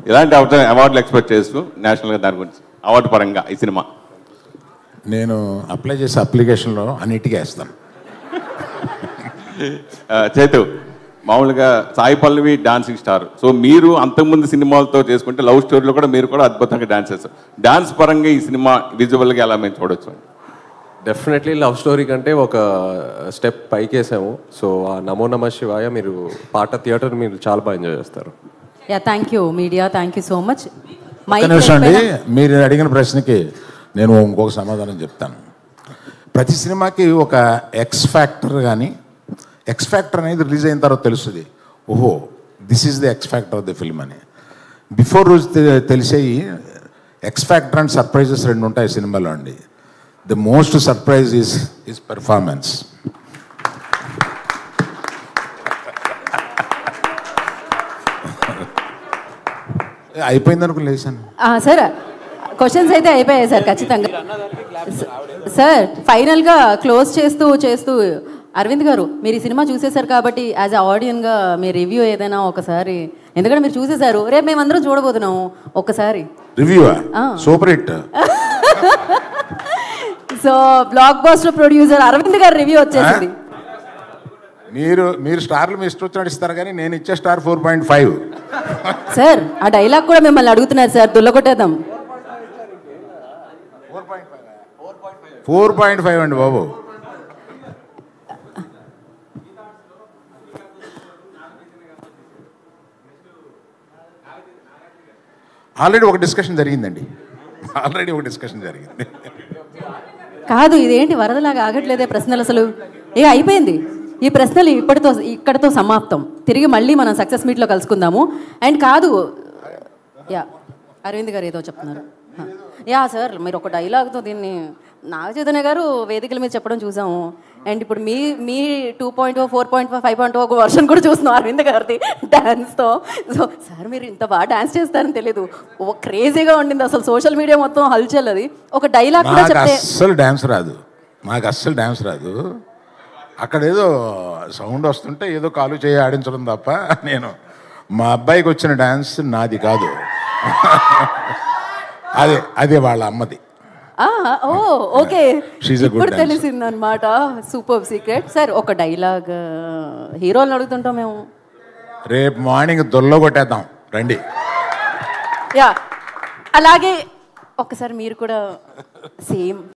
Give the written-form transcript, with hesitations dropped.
ఇలాంటి అవార్డులు ఎక్స్పెక్ట్ చేస్తూ నేషనల్గా దాని గురించి అవార్డు పరంగా ఈ సినిమా నేను అప్లై చేసే అప్లికేషన్లో అన్నిటికీ వేస్తాను. చేతు మామూలుగా Sai Pallavi dancing star. So మీరు అంతకుముందు సినిమాలతో చేసుకుంటే లవ్ స్టోరీలో కూడా మీరు కూడా అద్భుతంగా డాన్స్ చేస్తారు. డాన్స్ పరంగా ఈ సినిమా విజువల్గా ఎలా మేము చూడొచ్చు? డెఫినెట్లీ లవ్ స్టోరీ కంటే ఒక స్టెప్ పైకేసాము. సో ఆ నమో నమ శివాయ మీరు పాట థియేటర్ మీరు చాలా బాగా ఎంజాయ్ చేస్తారు. Yeah thank you media, thank you so much. నిమిషం అండి, మీరు అడిగిన ప్రశ్నకి నేను ఇంకొక సమాధానం చెప్తాను. ప్రతి సినిమాకి ఒక ఎక్స్ ఫ్యాక్టర్ కానీ, ఎక్స్ ఫ్యాక్టర్ అనేది రిలీజ్ అయిన తర్వాత తెలుస్తుంది, ఓహో this is the X factor of the film అని. బిఫోర్ రోజు తెలిసేవి ఎక్స్ ఫ్యాక్టర్ అండ్ సర్ప్రైజెస్ రెండు ఉంటాయి సినిమాలో అండి. The most surprise is performance. అయిపోయింది అనుకుని లేచాను సార్. క్వశ్చన్స్ అయితే అయిపోయాయి సార్ ఖచ్చితంగా. సార్ ఫైనల్గా క్లోజ్ చేస్తూ అరవింద్ గారు, మీరు ఈ సినిమా చూసేశారు కాబట్టి యాజ్ అ ఆడియన్గా మీ రివ్యూ ఏదైనా ఒకసారి, ఎందుకంటే మీరు చూసేశారు, రేపు మేమందరం చూడబోతున్నాము, ఒక్కసారి review super hit. So blockbuster producer Aravind garu review వచ్చేసింది. మీరు స్టార్లు మీ ఇష్టం వచ్చినట్టు ఇస్తారు, కానీ నేను ఇచ్చే స్టార్ 4.5. సార్ ఆ డైలాగ్ కూడా మిమ్మల్ని అడుగుతున్నారు సార్, దుల్లగొట్టేద్దాం. 4.5 అండి బాబు. ఆల్రెడీ ఒక డిస్కషన్ జరిగింది. కాదు ఇదేంటి వరదలాగా ఆగట్లేదే ప్రశ్నలు అసలు. అయిపోయింది ఈ ప్రశ్నలు ఇక్కడితో సమాప్తం. తిరిగి మళ్ళీ మనం సక్సెస్ మీట్లో కలుసుకుందాము. అండ్ కాదు యా అరవింద్ గారు ఏదో చెప్తున్నారు. యా సార్ మీరు ఒక డైలాగ్తో దీన్ని నాగ చైతన్య గారు వేదికల మీద చెప్పడం చూసాము. అండ్ ఇప్పుడు మీ 2.0, 4.5, 5.0 ఒక వర్షన్ కూడా చూస్తున్నాం అరవింద్ గారిది డ్యాన్స్తో. సో సార్ మీరు ఇంత బాగా డ్యాన్స్ చేస్తారని తెలీదు, ఓ క్రేజీగా ఉండింది అసలు, సోషల్ మీడియా మొత్తం హల్చల్. అది ఒక డైలాగ్ కూడా చెప్తే అస్సలు డ్యాన్స్ రాదు. అక్కడ ఏదో సౌండ్ వస్తుంటే ఏదో కాలు చేయి ఆడించడం తప్ప, నేను మా అబ్బాయికి వచ్చిన డ్యాన్స్ నాది కాదు, అదే వాళ్ళ అమ్మది. ఓకే ఇప్పుడు తెలిసింది అనమాట. Super secret. సార్ ఒక డైలాగ్ హీరోలను అడుగుతుంటాం మేము, రేపు మార్నింగ్ దొల్లో కొట్టేద్దాం రండి. యా అలాగే ఒకసారి మీరు కూడా సేమ్